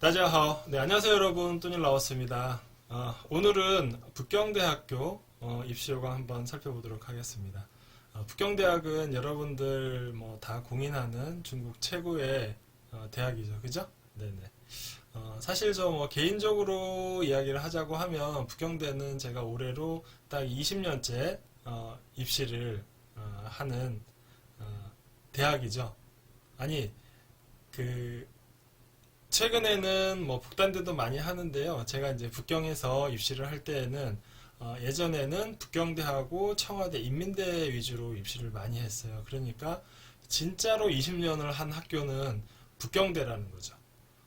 大家好. 네, 안녕하세요 여러분. 또닐 나왔습니다. 오늘은 북경대학교 입시요강 한번 살펴보도록 하겠습니다. 북경대학은 여러분들 뭐 다 공인하는 중국 최고의 대학이죠. 그죠? 네네. 사실 저 뭐 개인적으로 이야기를 하자고 하면 북경대는 제가 올해로 딱 20년째 입시를 하는 대학이죠. 아니, 그 최근에는 뭐 북단대도 많이 하는데요. 제가 이제 북경에서 입시를 할 때에는 예전에는 북경대하고 청와대 인민대 위주로 입시를 많이 했어요. 그러니까 진짜로 20년을 한 학교는 북경대라는 거죠.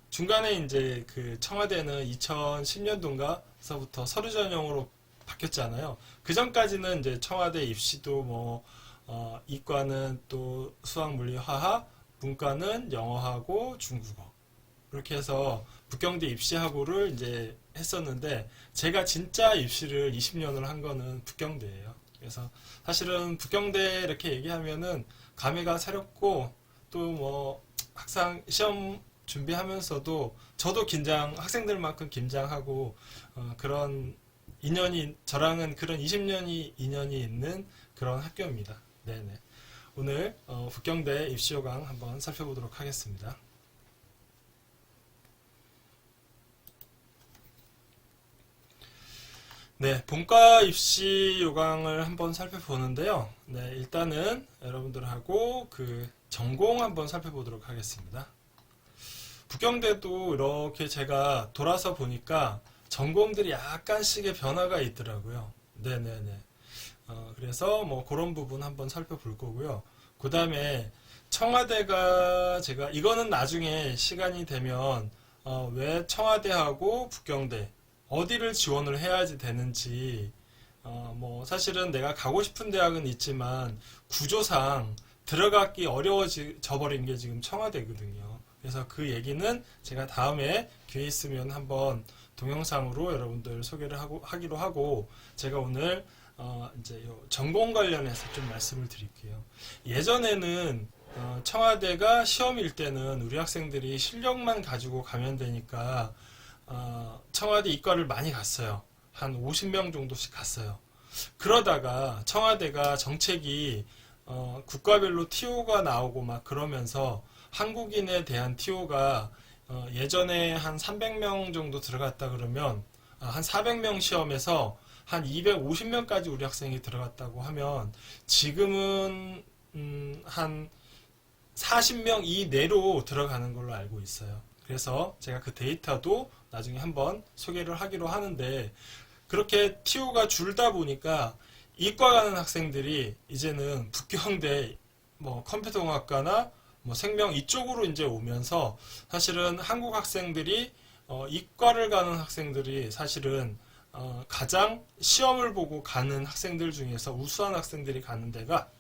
중간에 이제 그 청와대는 2010년도인가서부터 서류 전형으로 바뀌었잖아요. 그 전까지는 이제 청와대 입시도 뭐 이과는 또 수학, 물리, 화학, 문과는 영어하고 중국어. 그렇게 해서 북경대 입시하고를 이제 했었는데 제가 진짜 입시를 20년을 한 거는 북경대예요. 그래서 사실은 북경대 이렇게 얘기하면은 감회가 새롭고 또 뭐 항상 시험 준비하면서도 저도 학생들만큼 긴장하고 그런 인연이 저랑은 그런 20년이 인연이 있는 그런 학교입니다. 네네. 오늘 북경대 입시요강 한번 살펴보도록 하겠습니다. 네, 본과 입시 요강을 한번 살펴보는데요. 네, 일단은 여러분들하고 그 전공 한번 살펴보도록 하겠습니다. 북경대도 이렇게 제가 돌아서 보니까 전공들이 약간씩의 변화가 있더라고요. 네네네. 그래서 뭐 그런 부분 한번 살펴볼 거고요. 그 다음에 청와대가 제가 이거는 나중에 시간이 되면 왜 청와대하고 북경대 어디를 지원을 해야지 되는지 뭐 사실은 내가 가고 싶은 대학은 있지만 구조상 들어가기 어려워져 버린 게 지금 청와대거든요. 그래서 그 얘기는 제가 다음에 기회 있으면 한번 동영상으로 여러분들 소개를 하기로 하고 제가 오늘 이제 요 전공 관련해서 좀 말씀을 드릴게요. 예전에는 청와대가 시험일 때는 우리 학생들이 실력만 가지고 가면 되니까 청와대 이과를 많이 갔어요. 한 50명 정도씩 갔어요. 그러다가 청와대가 정책이 국가별로 TO가 나오고 막 그러면서 한국인에 대한 TO가 예전에 한 300명 정도 들어갔다 그러면 한 400명 시험에서 한 250명까지 우리 학생이 들어갔다고 하면 지금은 한 40명 이내로 들어가는 걸로 알고 있어요. 그래서 제가 그 데이터도 나중에 한번 소개를 하기로 하는데 그렇게 TO가 줄다 보니까 이과 가는 학생들이 이제는 북경대 뭐 컴퓨터공학과나 뭐 생명 이쪽으로 이제 오면서 사실은 한국 학생들이 이과를 가는 학생들이 사실은 가장 시험을 보고 가는 학생들 중에서 우수한 학생들이 가는 데가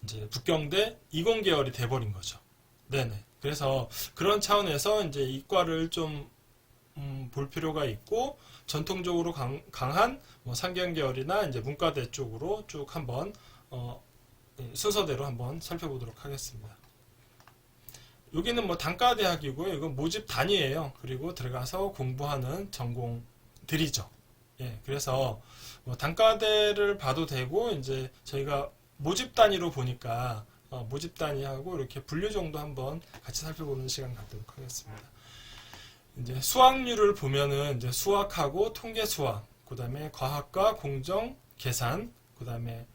이제 북경대 이공계열이 돼버린 거죠. 네네. 그래서 그런 차원에서 이제 이과를 좀 볼 필요가 있고 전통적으로 강한 뭐 상경계열이나 이제 문과대 쪽으로 쭉 한번 순서대로 한번 살펴보도록 하겠습니다. 여기는 뭐 단과대학이고요. 이건 모집 단위예요. 그리고 들어가서 공부하는 전공들이죠. 예, 그래서 뭐 단과대를 봐도 되고 이제 저희가 모집 단위로 보니까 모집 단위하고 이렇게 분류 정도 한번 같이 살펴보는 시간 갖도록 하겠습니다. 이제 수학률을 보면은 이제 수학하고 통계 수학, 그 다음에 과학과 공정, 계산, 그 다음에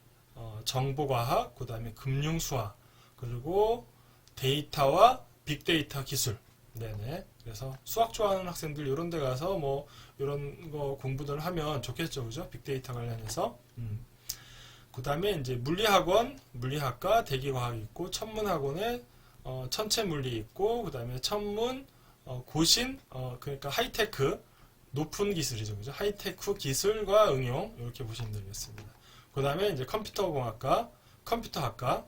정보과학, 그 다음에 금융 수학, 그리고 데이터와 빅데이터 기술. 네네. 그래서 수학 좋아하는 학생들 이런 데 가서 뭐 이런 거 공부들 하면 좋겠죠, 그죠? 빅데이터 관련해서. 그 다음에 이제 물리학원, 물리학과, 대기과학 있고, 천문학원에 천체물리 있고, 그 다음에 천문, 고신, 그러니까 하이테크, 높은 기술이죠, 그죠? 하이테크 기술과 응용, 이렇게 보시면 되겠습니다. 그 다음에 이제 컴퓨터공학과, 컴퓨터학과,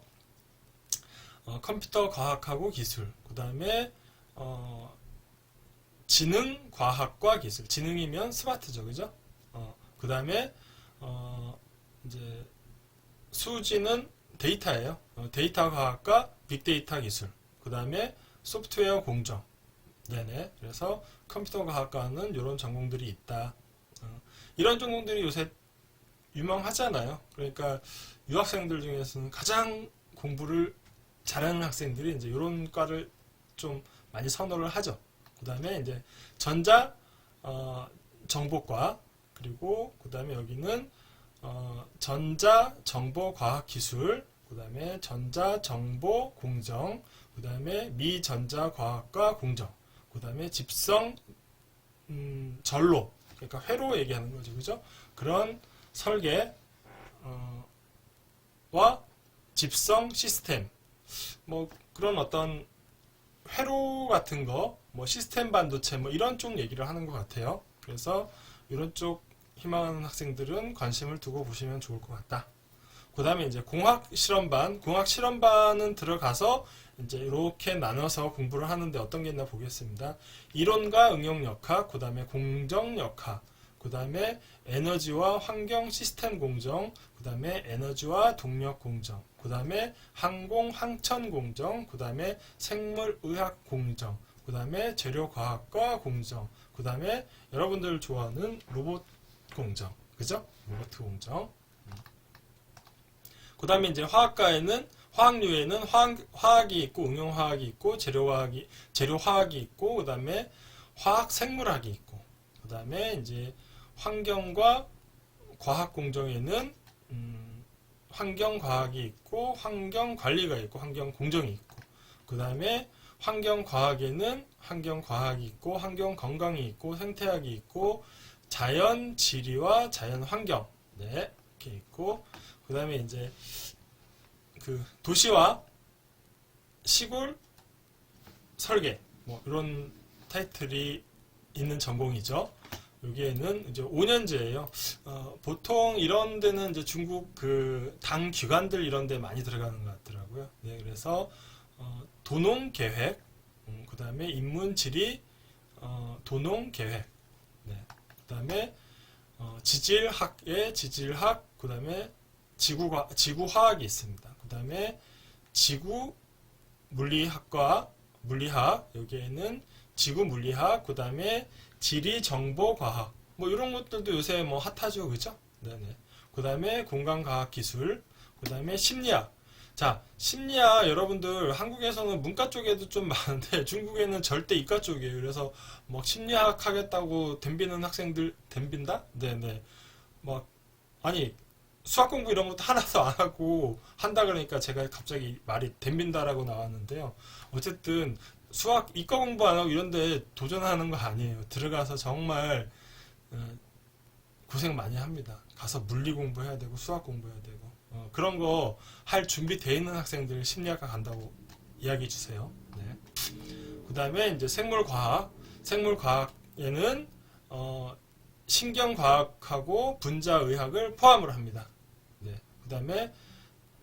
컴퓨터 과학하고 기술, 그 다음에 지능과학과 기술, 지능이면 스마트죠, 그죠? 그 다음에 이제 수지는 데이터예요. 데이터 과학과 빅데이터 기술, 그 다음에 소프트웨어 공정, 네네. 그래서 컴퓨터 과학과는 이런 전공들이 있다. 이런 전공들이 요새 유명하잖아요. 그러니까 유학생들 중에서는 가장 공부를 잘하는 학생들이 이제 이런 과를 좀 많이 선호를 하죠. 그 다음에 이제 전자 정보과, 그리고 그 다음에 여기는 전자 정보 과학 기술, 그 다음에 전자 정보 공정, 그 다음에 미전자 과학과 공정, 그 다음에 집성 전로, 그러니까 회로 얘기하는 거죠, 그죠? 그런 설계 와 집성 시스템, 뭐 그런 어떤 회로 같은 거, 뭐 시스템 반도체, 뭐 이런 쪽 얘기를 하는 것 같아요. 그래서 이런 쪽 희망하는 학생들은 관심을 두고 보시면 좋을 것 같다. 그 다음에 이제 공학 실험반은 들어가서 이제 이렇게 나눠서 공부를 하는데 어떤 게 있나 보겠습니다. 이론과 응용 역학, 그 다음에 공정 역학, 그 다음에 에너지와 환경 시스템 공정, 그 다음에 에너지와 동력 공정, 그 다음에 항공 항천 공정, 그 다음에 생물의학 공정, 그 다음에 재료과학과 공정, 그 다음에 여러분들 좋아하는 로봇 공정, 그죠? 로봇 공정. 그 다음에 이제 화학과에는 화학류에는 화학이 있고 응용화학이 있고 재료화학이 있고, 그 다음에 화학생물학이 있고, 그 다음에 이제 환경과 과학 공정에는 환경과학이 있고 환경관리가 있고 환경공정이 있고, 그 다음에 환경과학에는 환경과학이 있고 환경건강이 있고 생태학이 있고 자연지리와 자연환경, 네, 이렇게 있고, 그 다음에 이제 그 도시와 시골 설계, 뭐 이런 타이틀이 있는 전공이죠. 여기에는 이제 5년제예요. 보통 이런 데는 이제 중국 그 당 기관들 이런 데 많이 들어가는 것 같더라고요. 네, 그래서 도농 계획, 그 다음에 인문지리, 도농 계획, 네, 그 다음에 지질학의 지질학, 그 다음에 지구화학이 있습니다. 그 다음에 지구 물리학과 물리학, 여기에는 지구 물리학, 그 다음에 지리정보과학, 뭐 이런 것들도 요새 뭐 핫하죠, 그죠? 네네. 그 다음에 공간과학기술, 그 다음에 심리학. 자, 심리학 여러분들 한국에서는 문과 쪽에도 좀 많은데 중국에는 절대 이과 쪽이에요. 그래서 뭐 심리학 하겠다고 덤비는 학생들 덤빈다? 네네. 막 아니 수학 공부 이런 것도 하나도 안 하고 한다 그러니까 제가 갑자기 말이 덤빈다라고 나왔는데요. 어쨌든 수학 이과 공부 안 하고 이런데 도전하는 거 아니에요. 들어가서 정말 고생 많이 합니다. 가서 물리 공부해야 되고 수학 공부해야 되고 그런 거 할 준비되어 있는 학생들 심리학과 간다고 이야기해 주세요. 네. 그 다음에 이제 생물과학에는 신경과학하고 분자의학을 포함을 합니다. 네. 그 다음에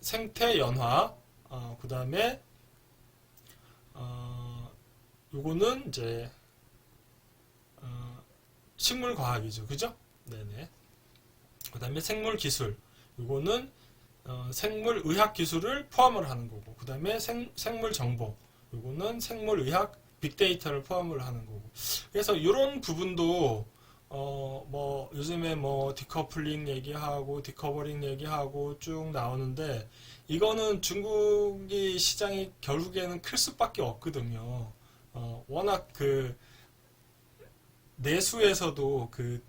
생태연화, 그 다음에 요거는 이제 식물과학이죠, 그죠? 네네. 그 다음에 생물기술, 요거는 생물의학 기술을 포함을 하는 거고, 그 다음에 생물정보, 요거는 생물의학 빅데이터를 포함을 하는 거고. 그래서 이런 부분도 뭐 요즘에 뭐 디커플링 얘기하고 디커버링 얘기하고 쭉 나오는데 이거는 중국이 시장이 결국에는 클 수밖에 없거든요. 워낙 그 내수에서도 그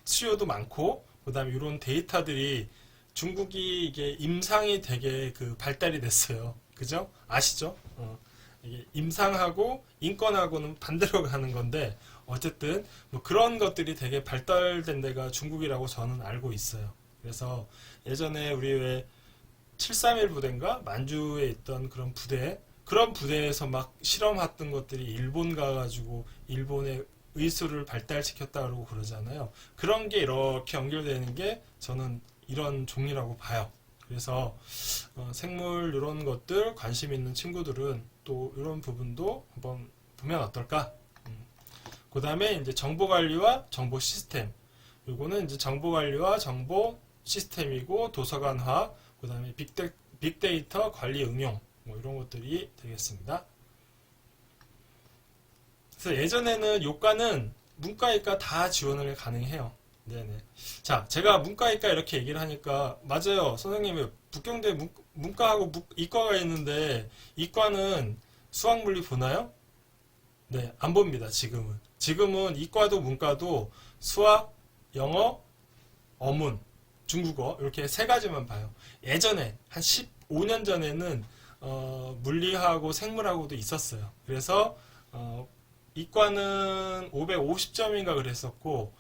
수요도 많고, 그 다음에 이런 데이터들이 중국이 이게 임상이 되게 그 발달이 됐어요. 그죠? 아시죠? 이게 임상하고 인권하고는 반대로 가는 건데, 어쨌든 뭐 그런 것들이 되게 발달된 데가 중국이라고 저는 알고 있어요. 그래서 예전에 우리 왜 731 부대인가? 만주에 있던 그런 부대에서 막 실험했던 것들이 일본 가가지고 일본의 의술을 발달시켰다 그러고 그러잖아요. 그런 게 이렇게 연결되는 게 저는 이런 종류라고 봐요. 그래서 생물 이런 것들 관심 있는 친구들은 또 이런 부분도 한번 보면 어떨까? 그 다음에 이제 정보 관리와 정보 시스템. 요거는 이제 정보 관리와 정보 시스템이고 도서관화, 그 다음에 빅데이터 관리 응용, 뭐 이런 것들이 되겠습니다. 그래서 예전에는 요과는 문과, 이과 다 지원을 가능해요. 네네. 자, 제가 문과, 이과 이렇게 얘기를 하니까, 맞아요. 선생님이 북경대 문과하고 이과가 있는데, 이과는 수학, 물리 보나요? 네, 안 봅니다, 지금은. 지금은 이과도 문과도 수학, 영어, 어문, 중국어, 이렇게 세 가지만 봐요. 예전에, 한 15년 전에는, 물리하고 생물하고도 있었어요. 그래서, 이과는 550점인가 그랬었고,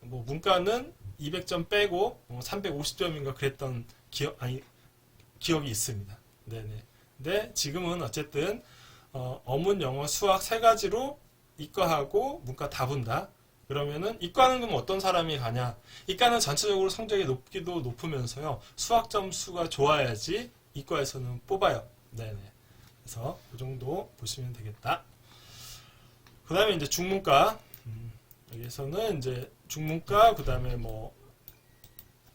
뭐 문과는 200점 빼고 350점인가 그랬던 기억이 있습니다. 네네. 근데 지금은 어쨌든 어문, 영어, 수학 세 가지로 이과하고 문과 다 본다. 그러면은 이과는 그럼 어떤 사람이 가냐? 이과는 전체적으로 성적이 높기도 높으면서요. 수학 점수가 좋아야지 이과에서는 뽑아요. 네네. 그래서 그 정도 보시면 되겠다. 그 다음에 이제 중문과. 여기서는 이제 중문과, 그 다음에 뭐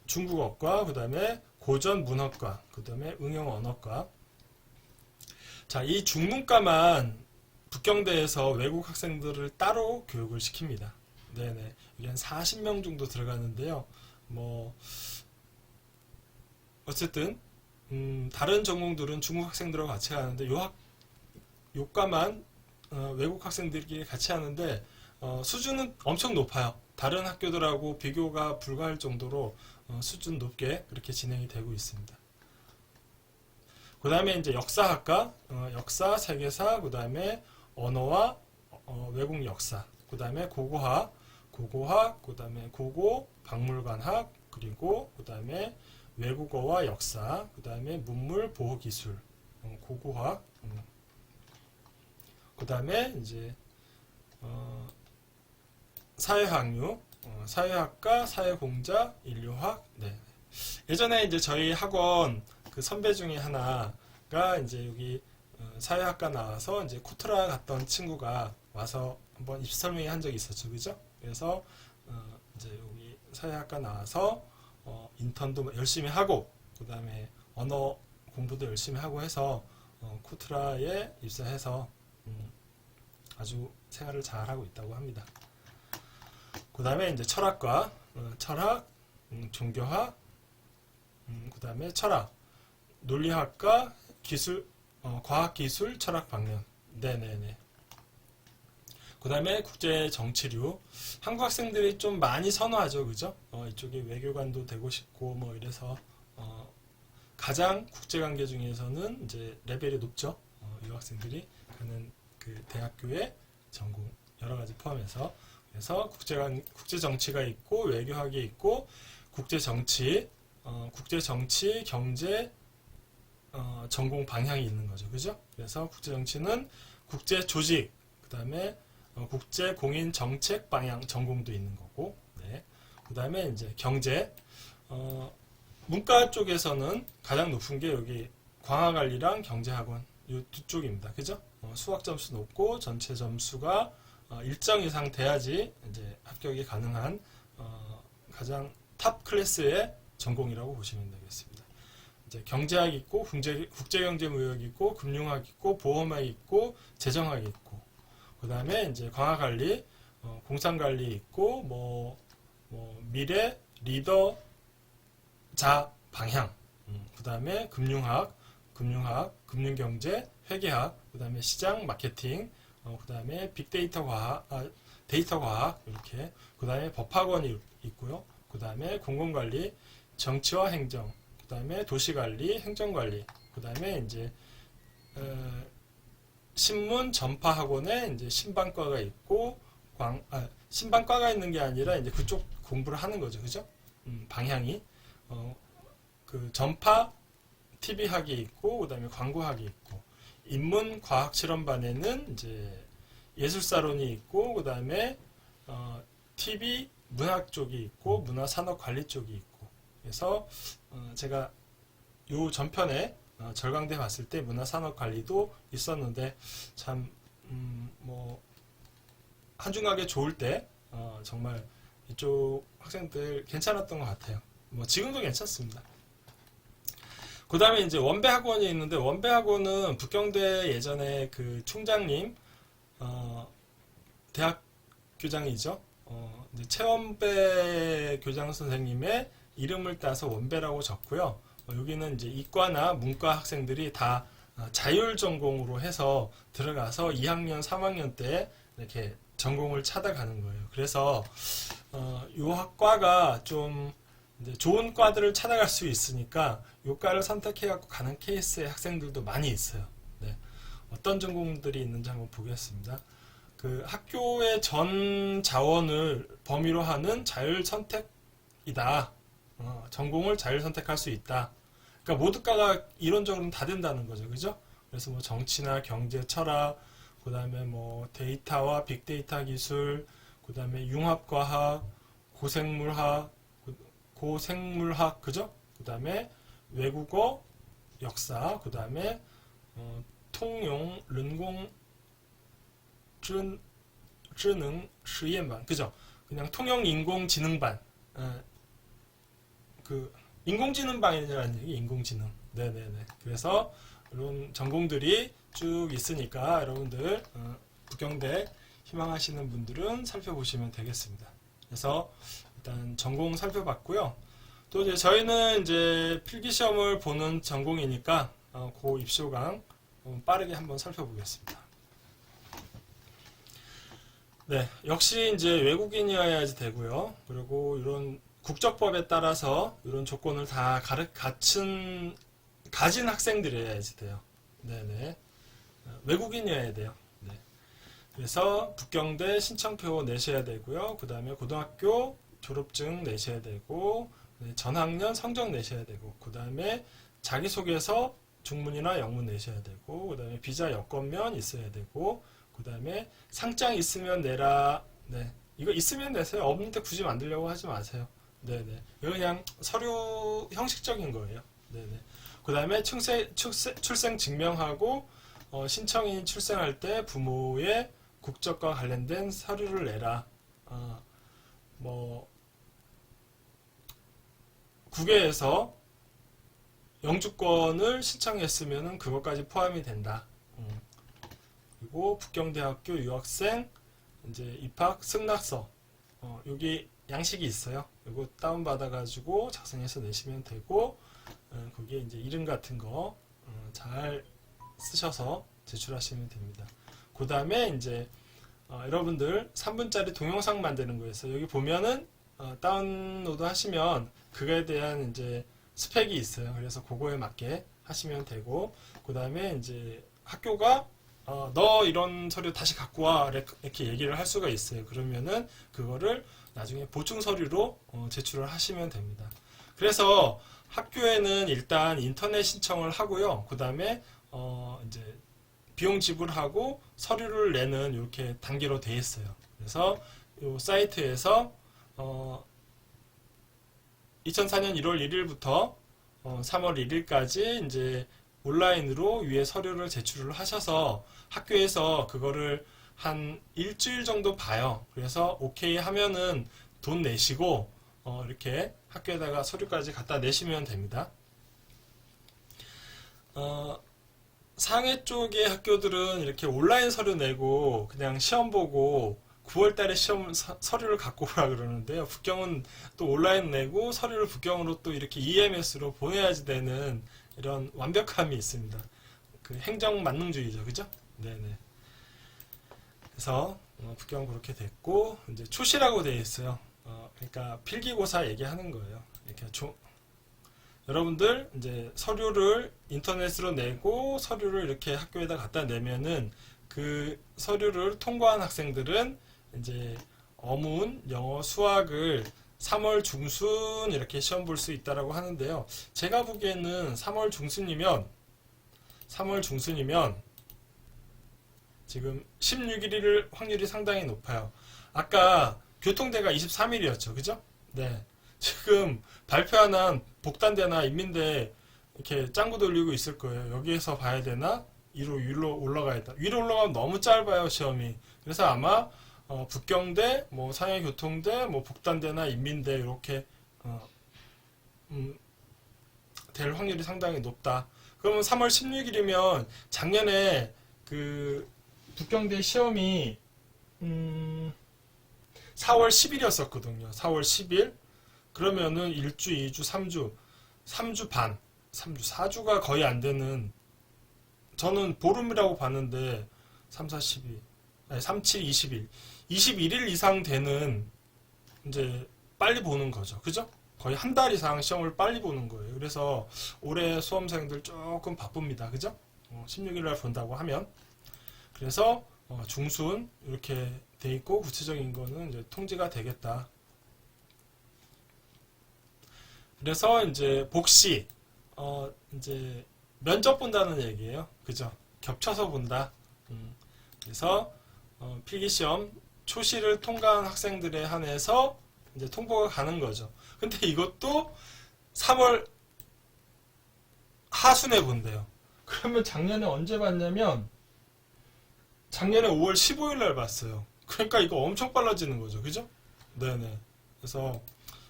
중국어과, 그 다음에 고전 문학과, 그 다음에 응용 언어과. 자, 이 중문과만 북경대에서 외국 학생들을 따로 교육을 시킵니다. 네네. 이게 한 40명 정도 들어가는데요. 뭐 어쨌든 다른 전공들은 중국 학생들하고 같이 하는데 요과만 외국 학생들끼리 같이 하는데 수준은 엄청 높아요. 다른 학교들하고 비교가 불가할 정도로 수준 높게 그렇게 진행이 되고 있습니다. 그 다음에 이제 역사학과, 역사, 세계사, 그 다음에 언어와 외국 역사, 그 다음에 고고학, 그 다음에 고고, 박물관학, 그리고 그 다음에 외국어와 역사, 그 다음에 문물 보호기술, 고고학, 그 다음에 이제 사회학류, 사회학과, 사회공자, 인류학. 네. 예전에 이제 저희 학원 그 선배 중에 하나가 이제 여기 사회학과 나와서 이제 코트라 갔던 친구가 와서 한번 입시 설명회 한 적이 있었죠, 그죠? 그래서 이제 여기 사회학과 나와서 인턴도 열심히 하고, 그 다음에 언어 공부도 열심히 하고 해서 코트라에 입사해서 아주 생활을 잘 하고 있다고 합니다. 그 다음에 이제 철학과, 철학, 종교학, 그 다음에 철학, 논리학과, 기술, 과학기술, 철학 방면. 네네네. 그 다음에 국제정치류. 한국 학생들이 좀 많이 선호하죠, 그죠? 이쪽에 외교관도 되고 싶고, 뭐 이래서, 가장 국제관계 중에서는 이제 레벨이 높죠. 이 학생들이 가는 그 대학교의 전공, 여러 가지 포함해서. 그래서 국제정치가 있고, 외교학이 있고, 국제정치, 경제, 전공 방향이 있는 거죠. 그죠? 그래서 국제정치는 국제조직, 그 다음에 국제공인정책 방향 전공도 있는 거고, 네. 그 다음에 이제 경제, 문과 쪽에서는 가장 높은 게 여기 광화관리랑 경제학원, 이 두 쪽입니다. 그죠? 수학 점수 높고, 전체 점수가 일정 이상 돼야지 이제 합격이 가능한 가장 탑 클래스의 전공이라고 보시면 되겠습니다. 이제 경제학 있고, 국제경제무역 있고, 금융학 있고, 보험학 있고, 재정학 있고, 그 다음에 이제 광화관리, 공산관리 있고, 뭐 미래, 리더, 자, 방향, 그 다음에 금융학, 금융경제, 회계학, 그 다음에 시장, 마케팅, 그 다음에 빅데이터 과학, 데이터 과학, 이렇게, 그 다음에 법학원이 있고요. 그 다음에 공공관리, 정치와 행정, 그 다음에 도시관리, 행정관리, 그 다음에 이제 신문 전파학원에 이제 신방과가 있고, 신방과가 있는 게 아니라 이제 그쪽 공부를 하는 거죠, 그죠? 방향이 그 전파 TV학이 있고, 그 다음에 광고학이 있고, 인문과학실험반에는 이제 예술사론이 있고, 그 다음에 TV 문학 쪽이 있고, 문화산업관리 쪽이 있고. 그래서 제가 요 전편에 절강대 봤을 때 문화산업관리도 있었는데 참 뭐 한중하게 좋을 때 정말 이쪽 학생들 괜찮았던 것 같아요. 뭐 지금도 괜찮습니다. 그 다음에 이제 원배학원이 있는데, 원배학원은 북경대 예전에 그 총장님 대학 교장이죠. 이제 최원배 교장 선생님의 이름을 따서 원배라고 적고요. 여기는 이제 이과나 문과 학생들이 다 자율 전공으로 해서 들어가서 2학년, 3학년 때 이렇게 전공을 찾아가는 거예요. 그래서 이 학과가 좀 이제 좋은 과들을 찾아갈 수 있으니까 이 과를 선택해 갖고 가는 케이스의 학생들도 많이 있어요. 네. 어떤 전공들이 있는지 한번 보겠습니다. 그 학교의 전 자원을 범위로 하는 자율 선택이다. 전공을 자율 선택할 수 있다. 그러니까 모두 과가 이론적으로는 다 된다는 거죠. 그죠? 그래서 뭐 정치나 경제, 철학, 그 다음에 뭐 데이터와 빅데이터 기술, 그 다음에 융합과학, 고생물학, 그죠? 그 다음에 외국어, 역사, 그 다음에 통용, 른공, 智能 实验반, 그죠? 그냥 통용 인공지능반, 그 인공지능반이라는 얘기, 인공지능. 네네네. 그래서 이런 전공들이 쭉 있으니까 여러분들 북경대 희망하시는 분들은 살펴보시면 되겠습니다. 그래서 일단 전공 살펴봤고요. 또 이제 저희는 이제 필기시험을 보는 전공이니까 그 입시호강 빠르게 한번 살펴보겠습니다. 네, 역시 이제 외국인이어야지 되고요. 그리고 이런 국적법에 따라서 이런 조건을 다 가진 학생들이어야지 돼요. 네네. 외국인이어야 돼요. 네. 그래서 북경대 신청표 내셔야 되고요. 그 다음에 고등학교 졸업증 내셔야 되고, 전학년 성적 내셔야 되고, 그 다음에 자기소개서 중문이나 영문 내셔야 되고, 그 다음에 비자 여권면 있어야 되고, 그 다음에 상장 있으면 내라. 네. 이거 있으면 내세요. 없는데 굳이 만들려고 하지 마세요. 네네. 이거 그냥 서류 형식적인 거예요. 네네. 그 다음에 출생 증명하고, 신청인이 출생할 때 부모의 국적과 관련된 서류를 내라. 뭐, 국외에서 영주권을 신청했으면 그것까지 포함이 된다. 그리고 북경대학교 유학생 이제 입학 승낙서 여기 양식이 있어요. 이거 다운 받아가지고 작성해서 내시면 되고 거기에 이제 이름 같은 거 잘 쓰셔서 제출하시면 됩니다. 그 다음에 이제 여러분들 3분짜리 동영상 만드는 거에서 여기 보면은 다운로드 하시면 그거에 대한 이제 스펙이 있어요. 그래서 그거에 맞게 하시면 되고 그 다음에 이제 학교가 너 이런 서류 다시 갖고 와 이렇게 얘기를 할 수가 있어요. 그러면은 그거를 나중에 보충 서류로 제출을 하시면 됩니다. 그래서 학교에는 일단 인터넷 신청을 하고요. 그 다음에 이제 비용 지불하고 서류를 내는 이렇게 단계로 되어 있어요. 그래서 이 사이트에서 2004년 1월 1일부터 3월 1일까지 이제 온라인으로 위에 서류를 제출을 하셔서 학교에서 그거를 한 일주일 정도 봐요. 그래서 오케이 하면은 돈 내시고 이렇게 학교에다가 서류까지 갖다 내시면 됩니다. 상해 쪽의 학교들은 이렇게 온라인 서류 내고 그냥 시험 보고 9월 달에 서류를 갖고 오라 그러는데요. 북경은 또 온라인 내고 서류를 북경으로 또 이렇게 EMS로 보내야지 되는 이런 완벽함이 있습니다. 그 행정 만능주의죠. 그죠? 네네. 그래서 북경 그렇게 됐고 이제 초시라고 되어 있어요. 그러니까 필기고사 얘기하는 거예요. 이렇게 여러분들 이제 서류를 인터넷으로 내고 서류를 이렇게 학교에다 갖다 내면은 그 서류를 통과한 학생들은 이제 어문, 영어, 수학을 3월 중순 이렇게 시험 볼 수 있다라고 하는데요. 제가 보기에는 3월 중순이면 지금 16일일 확률이 상당히 높아요. 아까 교통대가 23일이었죠. 그죠? 네. 지금 발표하는 복단대나 인민대 이렇게 짱구 돌리고 있을 거예요. 여기에서 봐야 되나? 위로 올라가야 돼. 위로 올라가면 너무 짧아요, 시험이. 그래서 아마 북경대, 뭐 상해교통대, 뭐 복단대나 인민대 이렇게 될 확률이 상당히 높다. 그러면 3월 16일이면 작년에 그 북경대 시험이 4월 10일이었었거든요. 4월 10일. 그러면은 1주, 2주, 3주, 3주 반, 3주, 4주가 거의 안 되는, 저는 보름이라고 봤는데, 3, 4, 12, 아니, 3, 7, 20일. 21일 이상 되는, 이제, 빨리 보는 거죠. 그죠? 거의 한 달 이상 시험을 빨리 보는 거예요. 그래서 올해 수험생들 조금 바쁩니다. 그죠? 16일 날 본다고 하면. 그래서, 중순, 이렇게 돼 있고, 구체적인 거는 이제 통지가 되겠다. 그래서 이제 복시, 이제 면접 본다는 얘기예요. 그죠? 겹쳐서 본다. 그래서 필기시험 초시를 통과한 학생들에 한해서 이제 통보가 가는 거죠. 근데 이것도 3월 하순에 본대요. 그러면 작년에 언제 봤냐면 작년에 5월 15일 날 봤어요. 그러니까 이거 엄청 빨라지는 거죠. 그죠? 네네. 그래서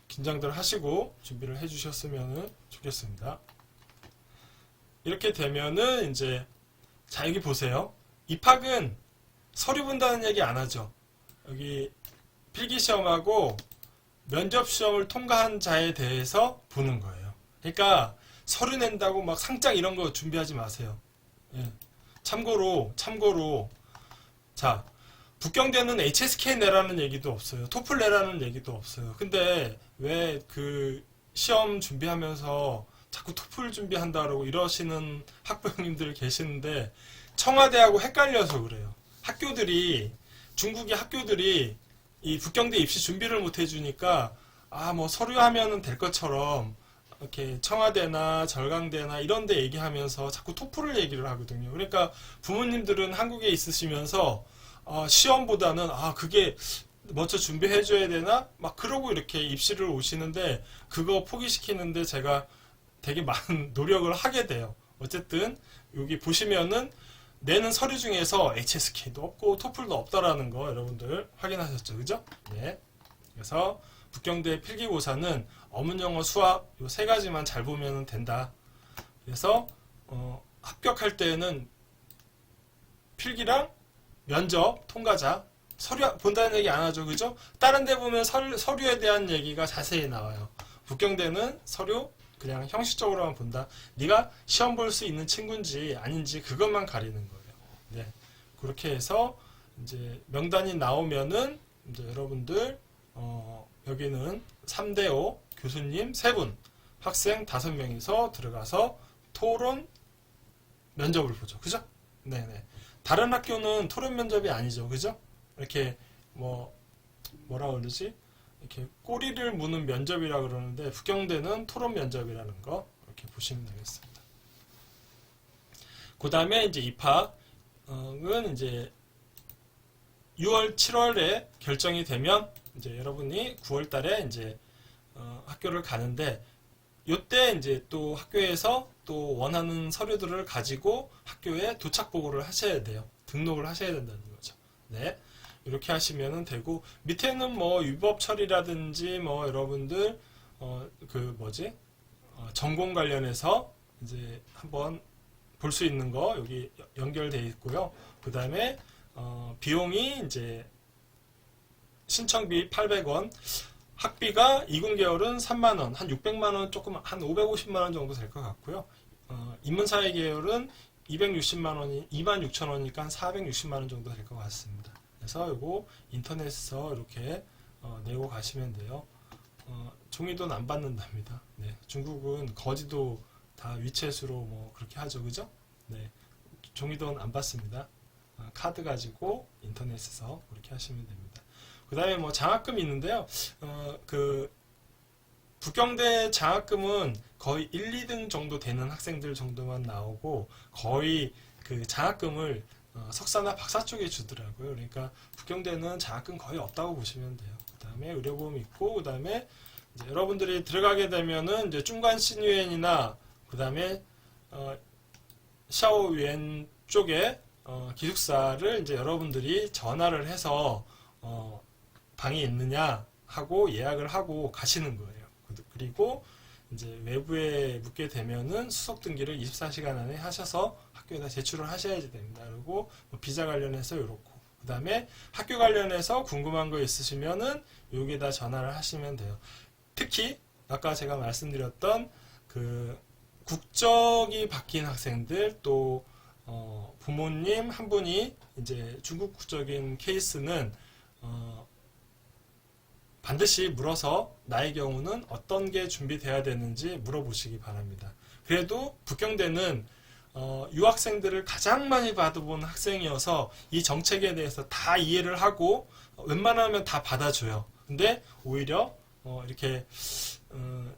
긴장들 하시고 준비를 해주셨으면 좋겠습니다. 이렇게 되면은 이제 자 여기 보세요. 입학은 서류 본다는 얘기 안 하죠. 여기 필기시험하고 면접시험을 통과한 자에 대해서 보는 거예요. 그러니까 서류 낸다고 막 상장 이런 거 준비하지 마세요. 예. 참고로 자 북경대는 HSK 내라는 얘기도 없어요. 토플 내라는 얘기도 없어요. 근데 왜 그 시험 준비하면서 자꾸 토플 준비한다라고 이러시는 학부형님들 계시는데 청와대하고 헷갈려서 그래요. 학교들이 중국의 학교들이 이 북경대 입시 준비를 못 해주니까 뭐 서류하면은 될 것처럼 이렇게 청와대나 절강대나 이런 데 얘기하면서 자꾸 토플을 얘기를 하거든요. 그러니까 부모님들은 한국에 있으시면서 시험보다는 그게 먼저 준비해줘야 되나? 막 그러고 이렇게 입시를 오시는데 그거 포기시키는데 제가 되게 많은 노력을 하게 돼요. 어쨌든 여기 보시면은 내는 서류 중에서 HSK도 없고 토플도 없다라는 거 여러분들 확인하셨죠? 그죠? 네. 그래서 북경대 필기고사는 어문, 영어, 수학 요 세 가지만 잘 보면 된다. 그래서 합격할 때는 필기랑 면접 통과자 서류 본다는 얘기 안 하죠. 그죠? 다른 데 보면 서류에 대한 얘기가 자세히 나와요. 북경대는 서류 그냥 형식적으로만 본다. 네가 시험 볼 수 있는 친구인지 아닌지 그것만 가리는 거예요. 네. 그렇게 해서 이제 명단이 나오면은 이제 여러분들 여기는 3대5 교수님 3분, 학생 5명이서 들어가서 토론 면접을 보죠. 그죠? 네네. 다른 학교는 토론 면접이 아니죠. 그죠? 이렇게 뭐라 그러지? 이렇게 꼬리를 무는 면접이라 그러는데 북경대는 토론 면접이라는 거 이렇게 보시면 되겠습니다. 그 다음에 이제 입학은 이제 6월, 7월에 결정이 되면 이제 여러분이 9월 달에 이제 학교를 가는데 요때 이제 또 학교에서 또 원하는 서류들을 가지고 학교에 도착 보고를 하셔야 돼요. 등록을 하셔야 된다는 거죠. 네. 이렇게 하시면 되고 밑에는 위법 처리라든지 여러분들 전공 관련해서 이제 한번 볼 수 있는 거 여기 연결되어 있고요. 그 다음에 비용이 이제 신청비 800원, 학비가 2군계열은 3만원, 한 600만원 조금 한 550만원 정도 될 것 같고요. 인문사회 계열은 260만원이 26,000원이니까 한 460만원 정도 될 것 같습니다. 그래서 이거 인터넷에서 이렇게 내고 가시면 돼요. 종이돈 안 받는답니다. 네, 중국은 거지도 다 위챗으로 그렇게 하죠, 그죠? 네, 종이돈 안 받습니다. 카드 가지고 인터넷에서 그렇게 하시면 됩니다. 그 다음에 장학금이 있는데요. 북경대 장학금은 거의 1, 2등 정도 되는 학생들 정도만 나오고 거의 그 장학금을 석사나 박사 쪽에 주더라고요. 그러니까 북경대는 장학금 거의 없다고 보시면 돼요. 그 다음에 의료보험 있고, 그 다음에 여러분들이 들어가게 되면은 이제 중간 신유엔이나 그 다음에 샤오유엔 쪽에 기숙사를 이제 여러분들이 전화를 해서 방이 있느냐 하고 예약을 하고 가시는 거예요. 그리고 이제 외부에 묻게 되면은 수속 등기를 24시간 안에 하셔서 학교에다 제출을 하셔야지 됩니다. 그리고 비자 관련해서 이렇고 그 다음에 학교 관련해서 궁금한 거 있으시면은 여기에다 전화를 하시면 돼요. 특히 아까 제가 말씀드렸던 그 국적이 바뀐 학생들 또 부모님 한 분이 이제 중국 국적인 케이스는 반드시 물어서 나의 경우는 어떤 게 준비돼야 되는지 물어보시기 바랍니다. 그래도 북경대는 유학생들을 가장 많이 받아본 학생이어서 이 정책에 대해서 다 이해를 하고 웬만하면 다 받아줘요. 근데 오히려 이렇게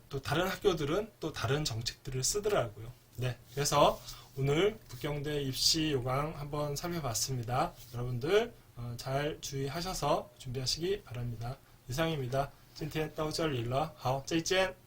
또 다른 학교들은 또 다른 정책들을 쓰더라고요. 네, 그래서 오늘 북경대 입시 요강 한번 살펴봤습니다. 여러분들 잘 주의하셔서 준비하시기 바랍니다. 이상입니다. 今天到这里了，好，再见。